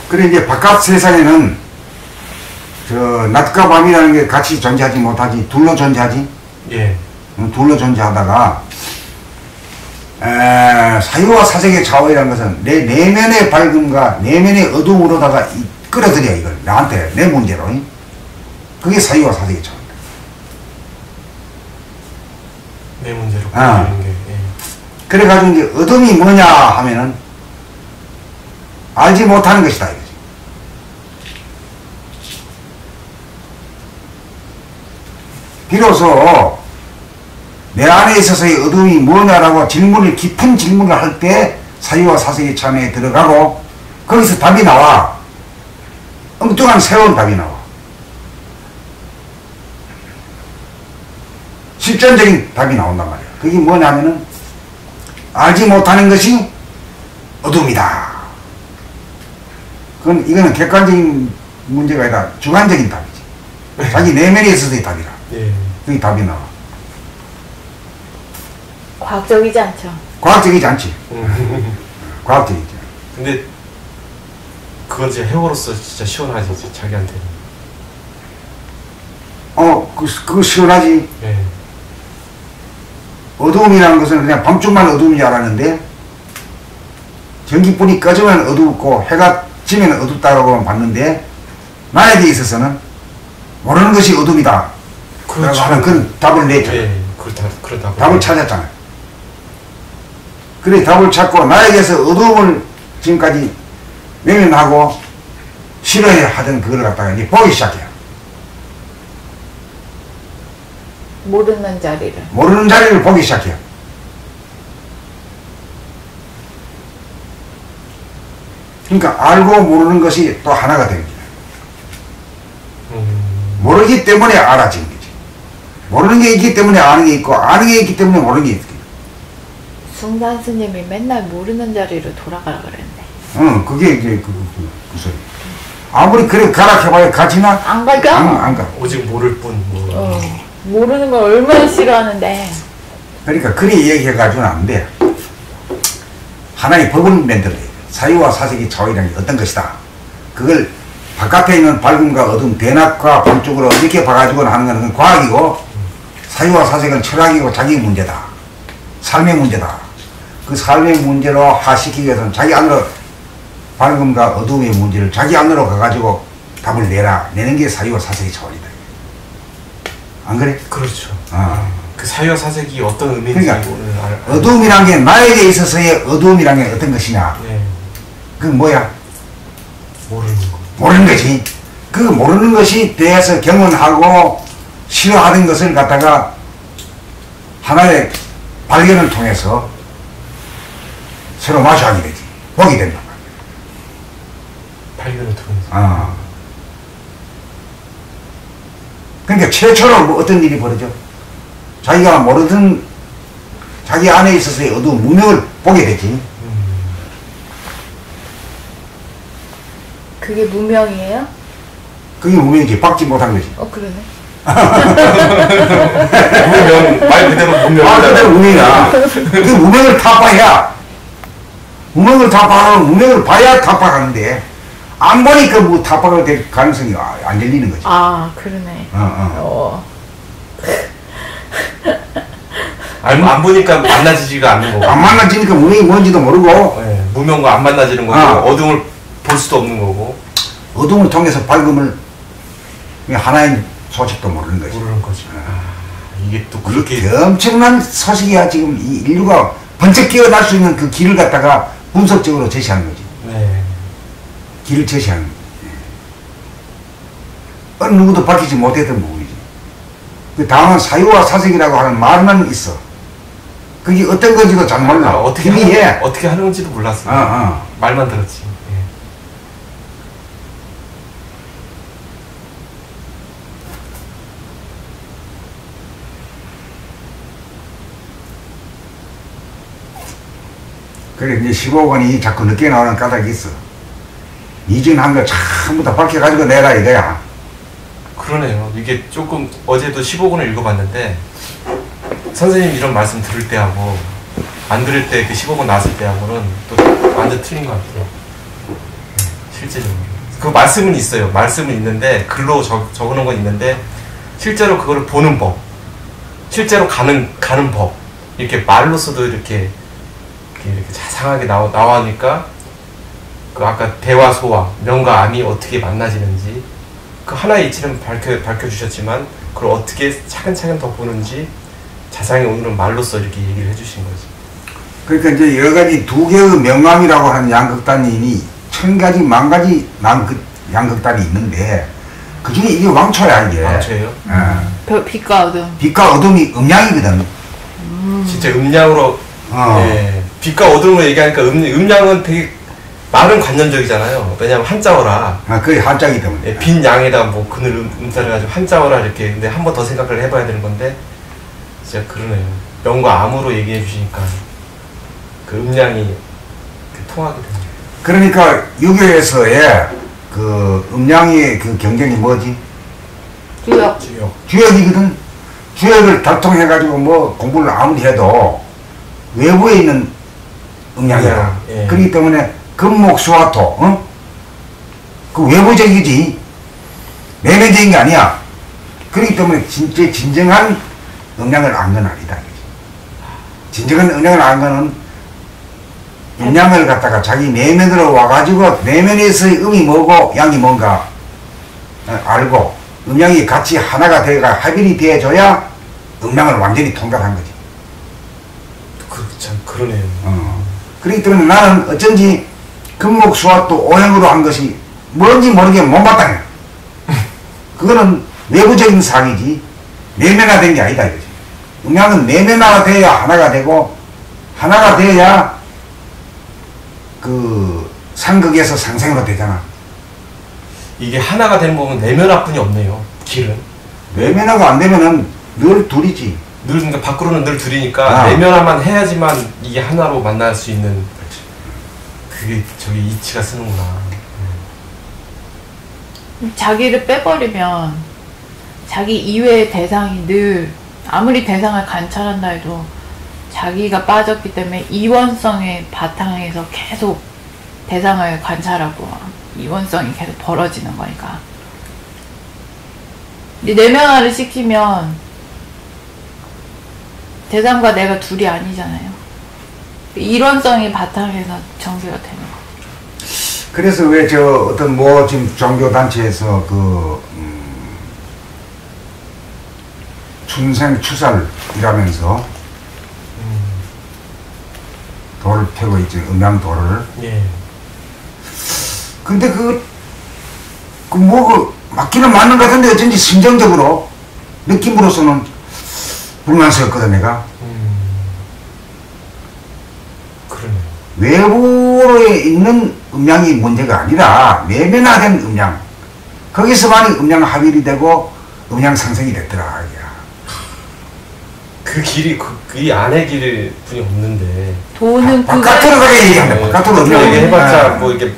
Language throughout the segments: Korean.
그래 이제 바깥 세상에는 저 낮과 밤이라는 게 같이 존재하지 못하지 둘로 존재하지. 예. 둘로 존재하다가 사유와 사색의 좌우이라는 것은 내 내면의 밝음과 내면의 어둠으로다가 끌어들여 이걸 나한테 내 문제로. 그게 사유와 사색의 좌우입니다. 내 문제로 끌어들이는 게. 예. 그래가지고 이제 어둠이 뭐냐 하면은 알지 못하는 것이다 이거지. 비로소 내 안에 있어서의 어둠이 뭐냐라고 깊은 질문을 할 때 사유와 사색의 참에 들어가고 거기서 답이 나와. 엉뚱한 새로운 답이 나와. 실전적인 답이 나온단 말이야. 그게 뭐냐면은 알지 못하는 것이 어둠이다. 이거는 객관적인 문제가 아니라 주관적인 답이지. 자기 내면에 있어서의 답이라. 예. 그게 답이 나와. 과학적이지 않죠. 과학적이지 않지. 과학적이지. 근데 그건 진짜 해오로서 진짜 시원하지 자기한테는. 그거 시원하지. 예. 어두움이라는 것은 그냥 밤중만 어두움인 줄 알았는데 전기불이 꺼지면 어둡고 해가 지면 어둡다고 봤는데 나에게 있어서는 모르는 것이 어둠이다. 그렇죠. 하는 그런 답을 냈죠. 예. 그런 답을 찾았잖아요. 그래 답을 찾고 나에게서 어두움을 지금까지 외면하고 싫어하던 그걸 갖다가 이제 보기 시작해요. 모르는 자리를. 모르는 자리를 보기 시작해요. 그러니까 알고 모르는 것이 또 하나가 됩니다. 모르기 때문에 알아지는 거지. 모르는 게 있기 때문에 아는 게 있고 아는 게 있기 때문에 모르는 게 있기. 숭산 스님이 맨날 모르는 자리로 돌아가라 그랬는데. 응, 그게 이제 그 소리. 아무리 그래 가라 해봐야 가지나? 안 가죠? 안 가. 오직 모를 뿐. 모르는 걸 얼마나 싫어하는데. 그러니까 그리 얘기해가지고는 안 돼. 하나의 법을 만들어야 돼. 사유와 사색의 차이라는 게 어떤 것이다. 그걸 바깥에 있는 밝음과 어둠, 대낮과 밤쪽으로 이렇게 봐가지고 하는 것은 과학이고 사유와 사색은 철학이고 자기 문제다. 삶의 문제다. 그 삶의 문제로 하시키기 위해서는 자기 안으로 밝음과 어둠의 문제를 자기 안으로 가가지고 답을 내는 게 사유와 사색의 차원이다. 안 그래? 그렇죠. 그 사유와 사색이 어떤 의미인지 그러니까 어둠이란 게 나에게 있어서의 어둠이란 게 어떤 것이냐. 네. 그건 뭐야? 모르는 거. 모르는 거지. 그 모르는 것이 대해서 경험하고 싫어하는 것을 갖다가 하나의 발견을 통해서 서로 마주하게 되지. 보게 된단 말이야. 발견을 통해서. 그러니까 최초로 뭐 어떤 일이 벌어져? 자기가 모르던 자기 안에 있어서의 어두운 무명을 보게 되지. 그게 무명이에요? 그게 무명이지. 박지 못한 거지. 그러네. 무명, 말 그대로 무명. 말 그대로 무명이야. 그 무명을 타파해야, 무명을 타파하면 무명을 봐야 타파하는데, 안 보니까 뭐 타파가 될 가능성이 안 열리는 거지. 그러네. 안 보니까 만나지지가 않는 거고. 안 만나지니까 무명이 뭔지도 모르고, 네, 무명과 안 만나지는 거고, 어둠을 볼 수도 없는 거고. 어둠을 통해서 밝음을, 하나의 소식도 모르는 거지. 모르는 거지. 이게 또 그렇게. 엄청난 소식이야. 지금 이 인류가 번쩍 깨어날 수 있는 그 길을 갖다가 분석적으로 제시하는 거지. 네. 길을 제시하는 거지. 어느 누구도 밝히지 못했던 부분이지. 그 다음은 사유와 사색이라고 하는 말만 있어. 그게 어떤 건지도 잘 몰라. 어떻게 하는 건지도 몰랐어. 말만 들었지. 예. 그래 이제 15권이 자꾸 늦게 나오는 까닭이 있어. 이전한 거 전부 다 밝혀가지고 내라 이거야. 그러네요. 이게 조금 어제도 15권을 읽어봤는데 선생님 이런 말씀 들을 때하고 안 들을 때 그 15권 나왔을 때하고는 또 완전 틀린 것 같아요. 실제적으로. 그 말씀은 있어요. 말씀은 있는데 글로 적어놓은 건 있는데 실제로 그거를 보는 법, 실제로 가는 법, 이렇게 말로서도 이렇게 자상하게 나와니까 그 아까 대와 소와 명과 암이 어떻게 만나지는지 그 하나의 이치는 밝혀주셨지만 그걸 어떻게 차근차근 더 보는지 자세하게 오늘은 말로써 이렇게 얘기를 해주신 거지. 그러니까 이제 여러 가지 두 개의 명암이라고 하는 양극단이 천 가지 만 가지 양극단이 있는데 그 중에 이게 왕초야 이게. 왕초예요? 빛과 어둠. 빛과 어둠이 음양이거든. 진짜 음양으로. 네. 빛과 어둠으로 얘기하니까 음양은 되게 말은 관념적이잖아요. 왜냐면 한자어라. 그게 한자이기 때문에. 네, 빈 양에다 뭐 그늘 음자를 가지고 한자어라 이렇게. 근데 한 번 더 생각을 해봐야 되는 건데 진짜 그러네요. 명과 암으로 얘기해 주시니까 그 음양이 통하게 됩니다. 그러니까 유교에서의 그 음양의 그 경전이 뭐지? 주역. 주역이거든. 주역을 달통해가지고 뭐 공부를 아무리 해도 외부에 있는 음양이야. 예. 그렇기 때문에 금목수화토, 어? 그 외부적이지. 내면적인 게 아니야. 그렇기 때문에 진짜 진정한 음양을 안 건 아니다. 진정한 음양을 안 거는 음양을 갖다가 자기 내면으로 와가지고 내면에서의 음이 뭐고 양이 뭔가 알고 음양이 같이 하나가 되어가 합일이 되어줘야 음양을 완전히 통달한 거지. 참 그러네요. 그렇기 때문에 나는 어쩐지 금목수화토 오행으로 한 것이 뭔지 모르게 못마땅해. 그거는 외부적인 사기지 내면화된 게 아니다 이거지. 음양은 내면화되어야 하나가 되고 하나가 되어야 그 상극에서 상생으로 되잖아. 이게 하나가 되는 법은 내면화뿐이 없네요. 길은. 내면화가 안 되면은 늘 둘이지. 늘 그러니까 밖으로는 늘 둘이니까 내면화만 해야지만 이게 하나로 만날 수 있는. 그게 저기 이치가 쓰는구나. 자기를 빼버리면 자기 이외의 대상이 늘 아무리 대상을 관찰한다 해도 자기가 빠졌기 때문에 이원성의 바탕에서 계속 대상을 관찰하고 이원성이 계속 벌어지는 거니까. 내면화를 시키면 대상과 내가 둘이 아니잖아요. 일원성이 바탕에서 전개가 되는 거. 그래서 왜 저 어떤 뭐 지금 종교단체에서 그 춘생추살이라면서 돌을 펴고 있지, 음양돌을. 예. 근데 맞기는 맞는 것 같은데 어쩐지 심정적으로 느낌으로서는 불만스럽거든 내가. 그러네요. 외부에 있는 음양이 문제가 아니라 내면화된 음양, 거기서만이 음양 합일이 되고 음양 상생이 됐더라. 그 길이 이 안의 길을 분이 없는데 돈은 바깥으로 가게 얘기한다. 바깥으로 그렇게 음양을 얘기해봤자 뭐 이렇게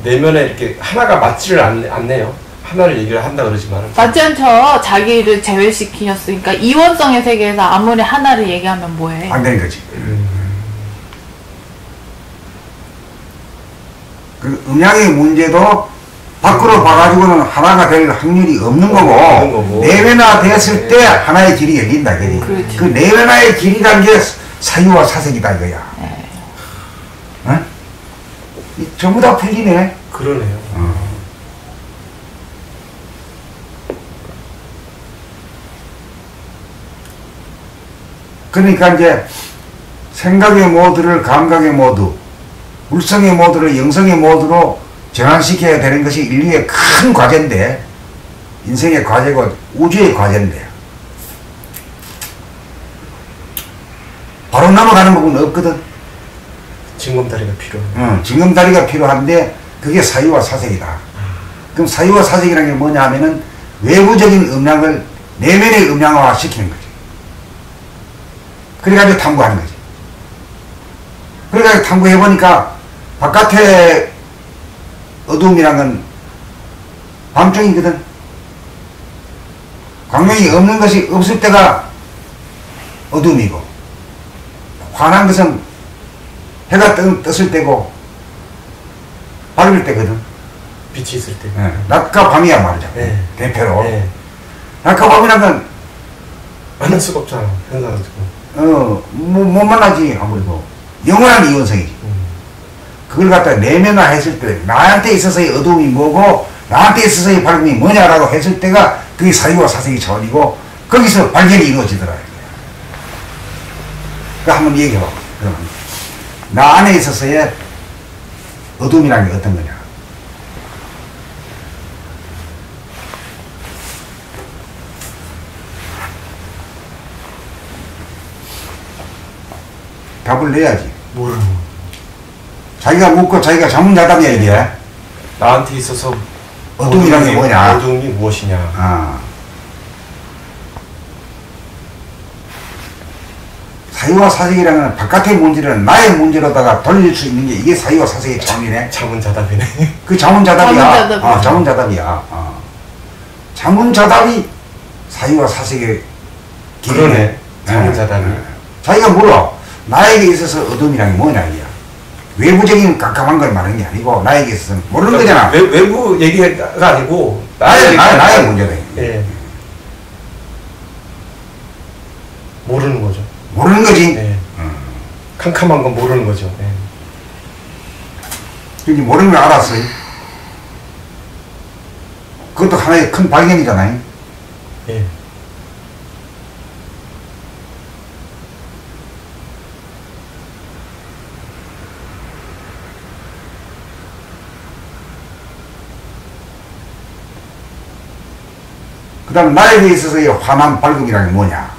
내면에 이렇게 하나가 맞지를 않네요. 하나를 얘기를 한다 그러지만 맞지 않죠. 자기를 제외시키셨으니까 이원성의 세계에서 아무리 하나를 얘기하면 뭐해. 안 되는 거지. 그 음양의 문제도 밖으로 봐가지고는 하나가 될 확률이 없는 거고, 내면화 됐을 때 하나의 길이 열린다. 그 내면화의 길이라는 게 사유와 사색이다 이거야. 어? 전부 다 풀리네. 그러네요. 그러니까 이제 생각의 모드를 감각의 모드, 물성의 모드를 영성의 모드로 전환시켜야 되는 것이 인류의 큰 과제인데, 인생의 과제고 우주의 과제인데 바로 넘어가는 부분은 없거든. 징검다리가 필요해요. 징검다리가 필요한데 그게 사유와 사색이다. 그럼 사유와 사색이라는 게 뭐냐 하면은 외부적인 음양을 내면의 음양화 시키는 거지. 그래가지고 탐구하는 거지. 그래가지고 탐구해보니까 바깥에 어둠이란 건 밤중이거든. 광명이 없는 것이 없을 때가 어둠이고, 환한 것은 해가 떴을 때고 밝을 때거든. 빛이 있을 때. 예, 낮과 밤이야 말이죠. 네. 대표로. 네. 낮과 밤이란 건, 만날 수가 없잖아. 현상은 지금. 못 만나지, 아무래도. 영원한 이원성이지. 그걸 갖다 내면화했을 때, 나한테 있어서의 어두움이 뭐고, 나한테 있어서의 밝음이 뭐냐라고 했을 때가, 그게 사유와 사색이 차원이고, 거기서 발견이 이루어지더라. 그 한번 얘기해봐. 그러면. 나 안에 있어서의 어둠이라는 게 어떤 거냐. 답을 내야지. 모르는 자기가 묻고 자기가 자문자답이야, 이게. 나한테 있어서 어둠이란 게 뭐냐. 어둠이 무엇이냐. 아. 사유와 사색이라는 건 바깥의 문제를 나의 문제로다가 돌릴 수 있는 게 이게 사유와 사색의 차원이네. 자문자답이네. 그 자문자답이야. 자문자답. 자문자답이야. 자문자답이 사유와 사색의 길이네. 그러네. 자문자답이. 자기가 물어. 나에게 있어서 어둠이란 게 뭐냐, 이게. 외부적인 깜깜한 걸 말하는 게 아니고, 나에게 있어서는 모르는 거잖아. 외부 얘기가 아니고 나의 문제다. 예. 모르는 거죠. 모르는 거지. 예. 캄캄한 건 모르는 거죠. 예. 근데 모르는 걸 알았어요. 그것도 하나의 큰 발견이잖아요. 예. 그 다음 나에게 있어서의 환한 밝음이라는 게 뭐냐.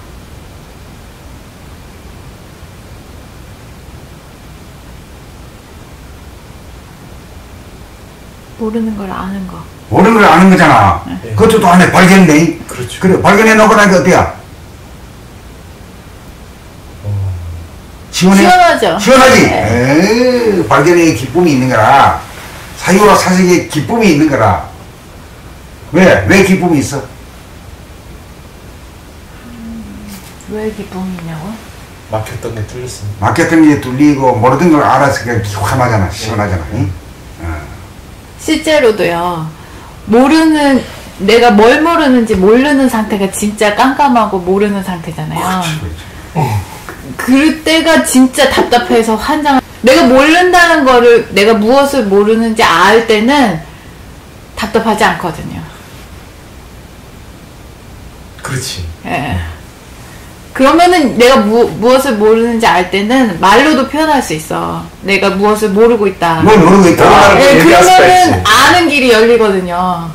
모르는 걸 아는 거. 모르는 걸 아는 거잖아. 네. 그것도 또 하나의 발견이네. 그렇죠. 그래, 발견해 놓고 나니까 어때야? 시원해? 시원하죠. 시원하지? 네. 에이, 발견의 기쁨이 있는 거라. 사유와 사색의 기쁨이 있는 거라. 왜 기쁨이 있어? 왜 기쁨이 있냐고? 막혔던 게 뚫렸습니다. 막혔던 게 뚫리고 모르던 걸 알아서 그냥 환하잖아. 시원하잖아. 응? 실제로도요. 모르는 내가 뭘 모르는지 모르는 상태가 진짜 깜깜하고 모르는 상태잖아요. 그때가 진짜 답답해서 환장. 내가 모른다는 거를 내가 무엇을 모르는지 알 때는 답답하지 않거든요. 그렇지. 예. 그러면은 내가 무엇을 모르는지 알 때는 말로도 표현할 수 있어. 내가 무엇을 모르고 있다. 뭘 모르고 있다. 예, 얘기할 수가 그러면은 있지. 아는 길이 열리거든요.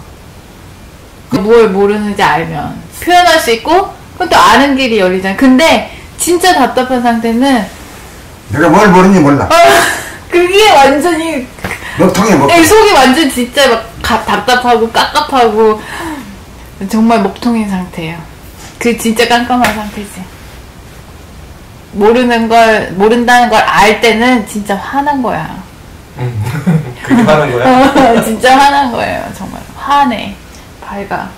뭘 모르는지 알면 표현할 수 있고 그건 또 아는 길이 열리잖아요. 근데 진짜 답답한 상태는 내가 뭘 모르는지 몰라. 그게 완전히 먹통이야, 먹통. 속이 완전 진짜 막 답답하고 깝깝하고 정말 먹통인 상태예요. 그 진짜 깜깜한 상태지. 모른다는 걸 알 때는 진짜 화난 거야. 그게 하는 거야? 진짜 화난 거예요. 정말 화내. 밝아.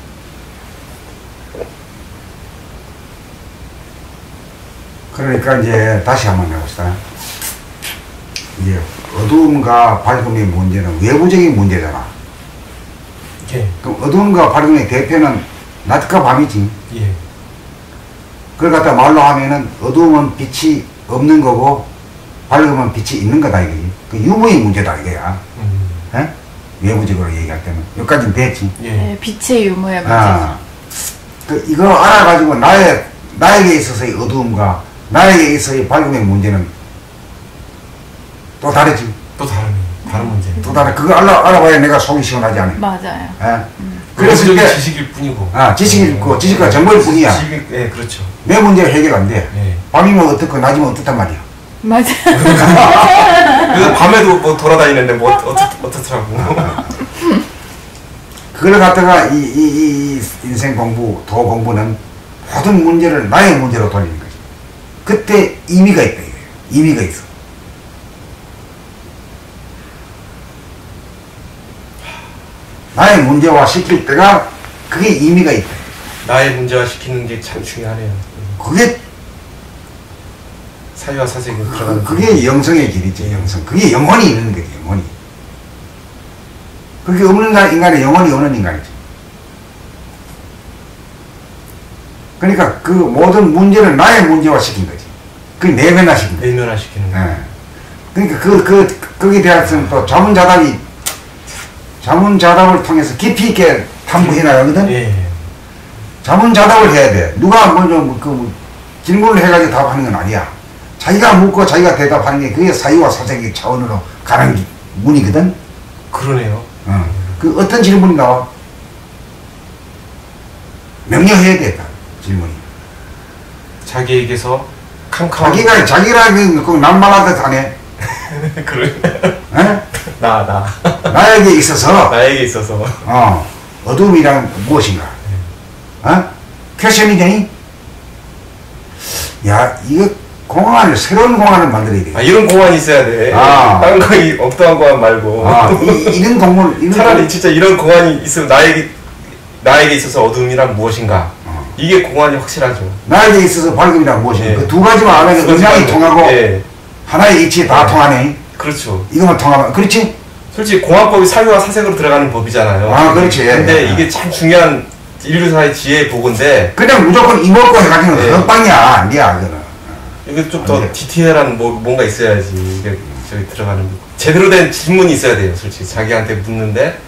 그러니까 이제 다시 한번 해봅시다. 이제 어두움과 밝음의 문제는 외부적인 문제잖아. 예. 그럼 어두움과 밝음의 대표는 낮과 밤이지. 예. 그걸 갖다 말로 하면은 어두움은 빛이 없는 거고 밝음은 빛이 있는 거다 이거지. 그 유무의 문제다 이거야. 에? 외부적으로 얘기할 때는 여기까지는 됐지. 예. 네, 빛의 유무의 문제죠. 그 이거 알아가지고 나에게 있어서의 어두움과 나에게 있어서의 밝음의 문제는 또 다르지. 또 다른 문제. 또 다른 그거 알아봐야 내가 속이 시원하지 않아요. 맞아요. 예? 그래서 그래서 이제 지식일 뿐이고. 지식이 있고 지식과 정보일 뿐이야. 예, 그렇죠. 내 문제가 해결 안 돼. 예. 밤이면 어떻고 낮이면 어떻단 말이야. 맞아요. 그래서 밤에도 뭐 돌아다니는데 뭐 어떻더라고. 그걸 갖다가 이 인생 공부, 도 공부는 모든 문제를 나의 문제로 돌리는 거지. 그때 의미가 있다 이거예요. 의미가 있어. 나의 문제화 시킬 때가 그게 의미가 있다. 나의 문제화 시키는 게 참 중요하네요. 그게 사유와 사색이 들어가는. 그게 영성의 길이지. 영성. 그게 영혼이 있는 거지. 영혼이. 그게 없는 인간이 영혼이 없는 인간이지. 그러니까 그 모든 문제를 나의 문제화 시킨 거지. 그 내면화 시킨 거지. 내면화 시키는 거. 예. 그러니까 거기에 대해서는 또 자문자답을 통해서 깊이 있게 탐구해 나가거든. 예. 자문자답을 해야 돼. 누가 먼저 질문을 해가지고 답하는 건 아니야. 자기가 묻고 자기가 대답하는 게 그게 사유와 사색의 차원으로 가는 문이거든. 그러네요. 그 어떤 질문이 나와? 명료해야 돼, 질문이. 자기에게서 캄캄한 자기라 그 남말하듯 하네. 그래. 에? 나에게 있어서 나에게 있어서 어둠이란 무엇인가? 퀘션이니? 야, 이거 새로운 공간을 만들어야 돼. 이런 공간이 있어야 돼. 다른 거 엉뚱한 공간 말고. 이런 공간, 차라리 진짜 이런 공간이 있으면 나에게 있어서 어둠이란 무엇인가. 이게 공간이 확실하죠. 나에게 있어서 밝음이란 무엇인가. 예. 그 두 가지만 알면 음양이 통하고 예. 하나의 이치에 다 통하네. 그렇죠. 이거만 통하면 그렇지? 솔직히 공화법이 사유와 사색으로 들어가는 법이잖아요. 그렇지. 근데 이게 참 중요한 인류사의 지혜의 보고인데 그냥 무조건 이먹고 해가지고는 헛방이야. 아니야, 이거는. 이게 좀 더 디테일한 뭔가 있어야지. 이게 저기 들어가는 제대로 된 질문이 있어야 돼요. 솔직히 자기한테 묻는데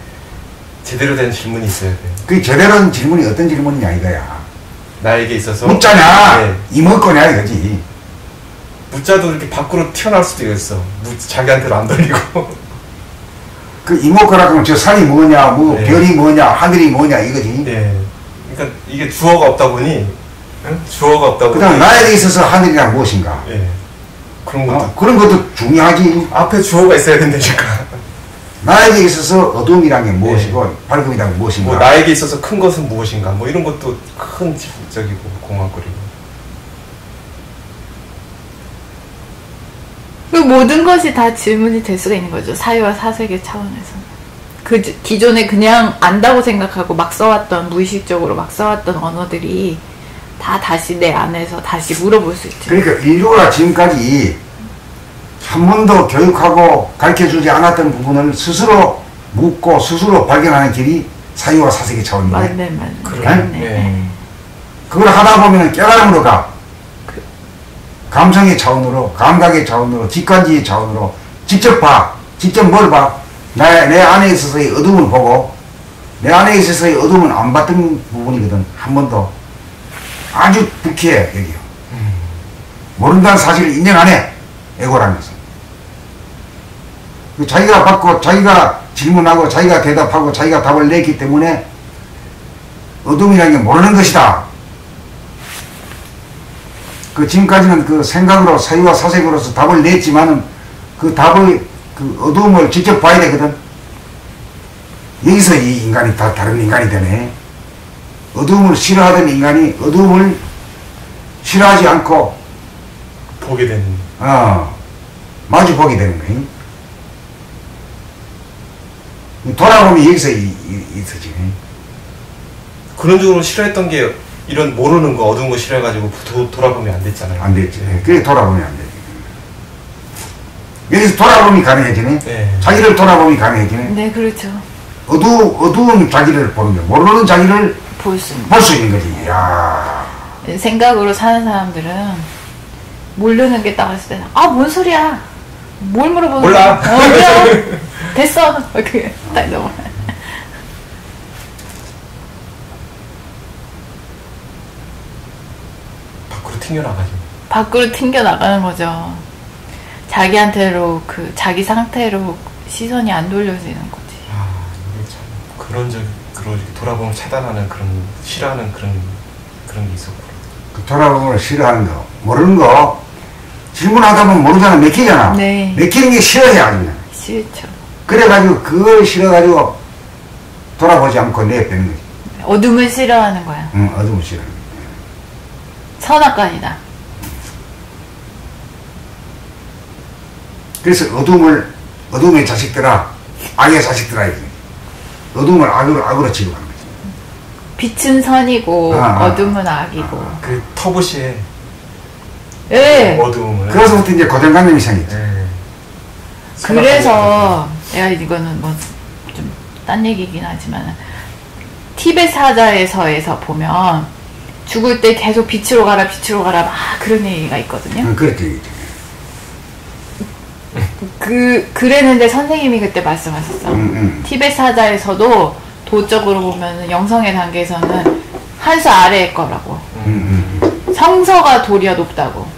제대로 된 질문이 있어야 돼요. 그 제대로 된 질문이 어떤 질문이냐 이거야. 나에게 있어서 묻잖아. 네. 이먹거냐 이거지. 묻자도 이렇게 밖으로 튀어나올 수도 있어. 자기한테는 안 돌리고. 그 이먹거라 하면 저 산이 뭐냐, 네. 별이 뭐냐, 하늘이 뭐냐 이거지. 네. 그러니까 이게 주어가 없다 보니, 주어가 없다 보니. 그다음 나에게 있어서 하늘이란 무엇인가. 네. 그런 것도 그런 것도 중요하지. 앞에 주어가 있어야 된다니까. 나에게 있어서 어둠이란 게 무엇이고 밝음이란 게 무엇인가. 나에게 있어서 큰 것은 무엇인가. 이런 것도 큰 적이고 공학거리고. 그 모든 것이 다 질문이 될 수가 있는 거죠. 사유와 사색의 차원에서. 기존에 그냥 안다고 생각하고 막 써왔던, 무의식적으로 막 써왔던 언어들이 다 다시 내 안에서 다시 물어볼 수 있죠. 그러니까 인류가 지금까지 한 번도 교육하고 가르쳐주지 않았던 부분을 스스로 묻고 스스로 발견하는 길이 사유와 사색의 차원이에요. 맞네. 네. 그걸 하다 보면 깨달음으로 가. 감성의 차원으로, 감각의 차원으로, 직관지의 차원으로 직접 봐. 직접 뭘 봐? 내 안에 있어서의 어둠을 보고 내 안에 있어서의 어둠은 안 봤던 부분이거든. 한 번도. 아주 불쾌해, 여기요. 모른다는 사실을 인정 안 해. 에고라면서. 자기가 받고, 자기가 질문하고, 자기가 대답하고, 자기가 답을 냈기 때문에 어둠이라는 게 모르는 것이다. 지금까지는 그 생각으로, 사유와 사색으로서 답을 냈지만은 그 답의 그 어둠을 직접 봐야 되거든. 여기서 이 인간이 다 다른 인간이 되네. 어둠을 싫어하던 인간이 어둠을 싫어하지 않고 보게 되는. 마주 보게 되는 거예요. 돌아보면 여기서 있어지네. 그런 쪽으로 싫어했던 게 이런 모르는 거 어두운 거 싫어해가지고 돌아보면 안 됐잖아요. 안 됐지. 그게 돌아보면 안 되지. 여기서 돌아보면 가능해지네. 네. 자기를 돌아보면 가능해지네. 네, 그렇죠. 어두운 자기를 보는 거, 모르는 자기를 볼 수 있는. 볼 수 있는 거지. 야. 생각으로 사는 사람들은 모르는 게 딱 왔을 때, 뭔 소리야? 뭘 물어보는 몰라. 거야? 몰라. 됐어. 이렇게 딱 넘어. 밖으로 튕겨나가죠. 밖으로 튕겨 나가는 거죠. 자기한테로 자기 상태로 시선이 안 돌려지는 거지. 이게 참 그런 이렇게 돌아보면 차단하는 그런 싫어하는 그런 게 있었구나. 돌아보면 싫어하는 거, 모르는 거 질문하다 보면 모르잖아. 맥히잖아. 네. 맥히는 게 싫어해 아주 그냥. 싫죠. 그래가지고 그걸 싫어가지고 돌아보지 않고 내빼는 거지. 어둠을 싫어하는 거야. 어둠을 싫어하는 거지. 선악관이다. 그래서 어둠의 자식들아, 악의 자식들아, 이게. 어둠을 악으로 취급하는 거지. 빛은 선이고, 어둠은 악이고. 그 터부시에 예. 어두움을. 그래서부터 이제 고정관념이 생겼지. 네. 그래서 내가 이거는 뭐 좀 딴 얘기긴 하지만 티벳 사자에서에서 보면 죽을 때 계속 빛으로 가라 빛으로 가라 막 그런 얘기가 있거든요. 그렇지. 그랬는데 선생님이 그때 말씀하셨어. 티벳 사자에서도 도적으로 보면 영성의 단계에서는 한 수 아래일 거라고. 성서가 도리어 높다고.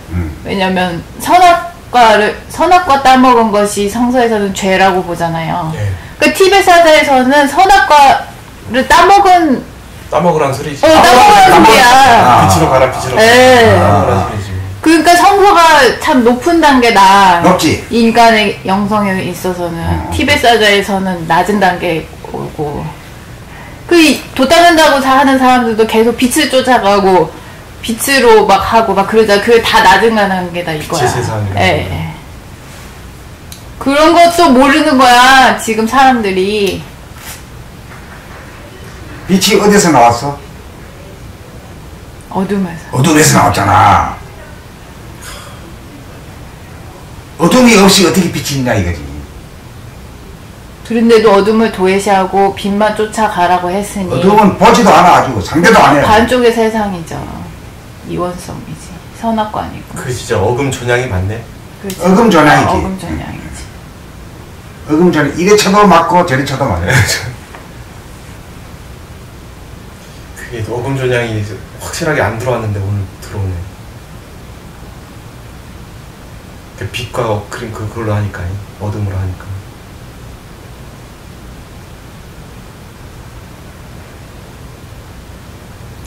왜냐면 선악과 따먹은 것이 성서에서는 죄라고 보잖아요. 네. 그 티벳 사자에서는 선악과를 따먹으란 소리지. 따먹으란 소리야. 빛으로 가라 빛으로 네. 가라. 따먹으란 소리지. 그러니까 성서가 참 높은 단계다. 높지. 인간의 영성에 있어서는 티벳 사자에서는 낮은 단계고, 도 닦는다고 하는 사람들도 계속 빛을 쫓아가고 빛으로 막 하고 막 그러자. 그게 다 낮은 단계다 이거야. 빛의 세상이라고. 예. 그런 것도 모르는 거야 지금 사람들이. 빛이 어디서 나왔어? 어둠에서. 어둠에서 나왔잖아. 어둠이 없이 어떻게 빛이 있냐 이거지. 그런데도 어둠을 도외시하고 빛만 쫓아가라고 했으니 어둠은 보지도 않아 아주 상대도 안 해. 반쪽의 세상이죠. 이원성이지. 선악과 아니고. 그 진짜 어금존양이 많네. 그렇지. 어금전향이지. 어금전향이지. 어금전에 이래 쳐도 맞고 저래 쳐도 맞아. 그게 어금존양이 확실하게 안 들어왔는데 오늘 들어오네. 그 빛과 그걸로 하니까 어둠으로 하니까.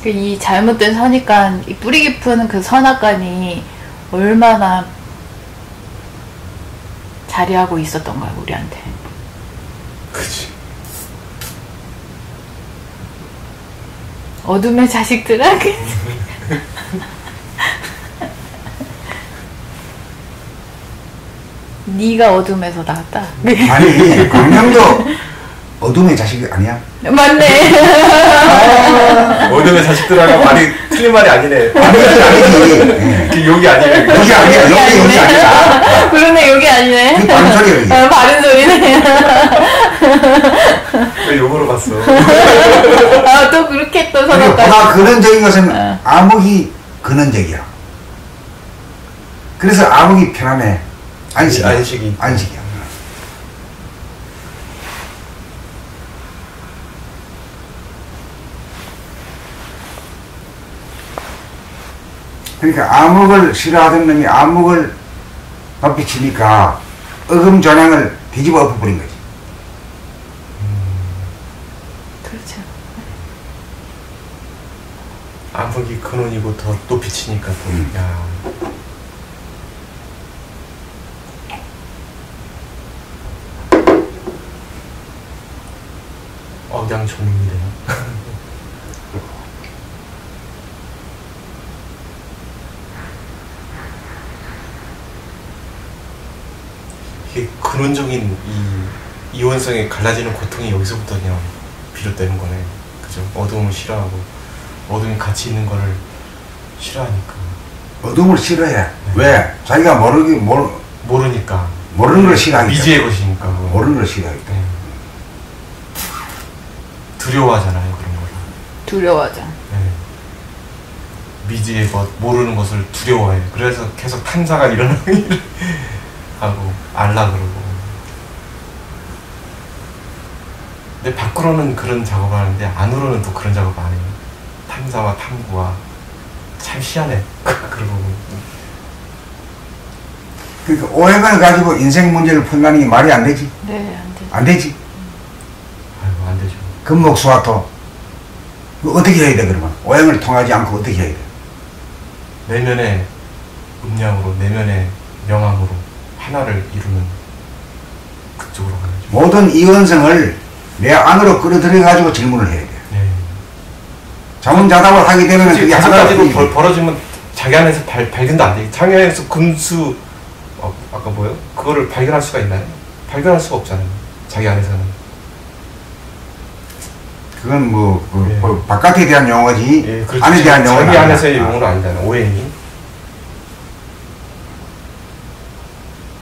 이 잘못된 선입관, 이 뿌리 깊은 그 선악관이 얼마나 자리하고 있었던 거야 우리한테. 그치. 어둠의 자식들아. 네가 어둠에서 나왔다. 아니 광명도 어둠의 자식이 아니야? 맞네. 어둠의 자식들하고 말이 틀린 말이 아니네. 아니지. 여기 아니네. 여기 아니야. 여기 아니야. 그러네 여기 아니네. 그 바른 소리야 여기. 바른 소리네. 왜 욕으로 봤어? 또 그렇게 또 그리고 선악관. 보다 근원적인 것은 암흑이 근원적이야. 그래서 암흑이 편안해. 안식이야. 그러니까 암흑을 싫어하던 놈이 암흑을 덧비치니까 어금전향을 뒤집어 엎어버린 거지. 그렇죠. 암흑이 근원이고 더 높이 치니까 또. 야. 억양조민이래요. 이게 근원적인 이 이원성에 갈라지는 고통이 여기서부터 그냥 비롯되는 거네. 그죠? 어둠을 싫어하고 어둠이 같이 있는 거를 싫어하니까. 어둠을 싫어해. 네. 왜? 자기가 모르니까. 모르는 걸 싫어하니까. 미지의 것이니까. 그건. 모르는 걸 싫어하니까. 네. 두려워하잖아요, 그런 거를. 두려워하죠. 네. 미지의 것, 모르는 것을 두려워해. 그래서 계속 탐사가 일어나기를 하고 알라 그러고. 근데 밖으로는 그런 작업을 하는데 안으로는 또 그런 작업 안 해요. 탐사와 탐구와 참 희한해. 그러고. 그러니까 오해를 가지고 인생 문제를 푼다는 게 말이 안 되지. 네, 안 되죠. 안 되지. 아이고 안 되죠. 금목수화토. 어떻게 해야 돼 그러면? 오행을 통하지 않고 어떻게 해야 돼? 내면의 음량으로 내면의 명암으로 하나를 이루는 그쪽으로 가야죠. 모든 이원성을 내 안으로 끌어들여가지고 질문을 해야 돼. 네. 자문자답을 하게 되면 그게 하나가 가지고 벌어지면 자기 안에서 발견도 안 돼. 자기 안에서 금수 아까 뭐요? 그거를 발견할 수가 있나요? 발견할 수가 없잖아요. 자기 안에서는. 그건 뭐 예. 바깥에 대한 용어지 예, 그렇죠. 안에 대한 용어는 자기 아니야. 안에서의 용어는 아니잖아요. 오행이.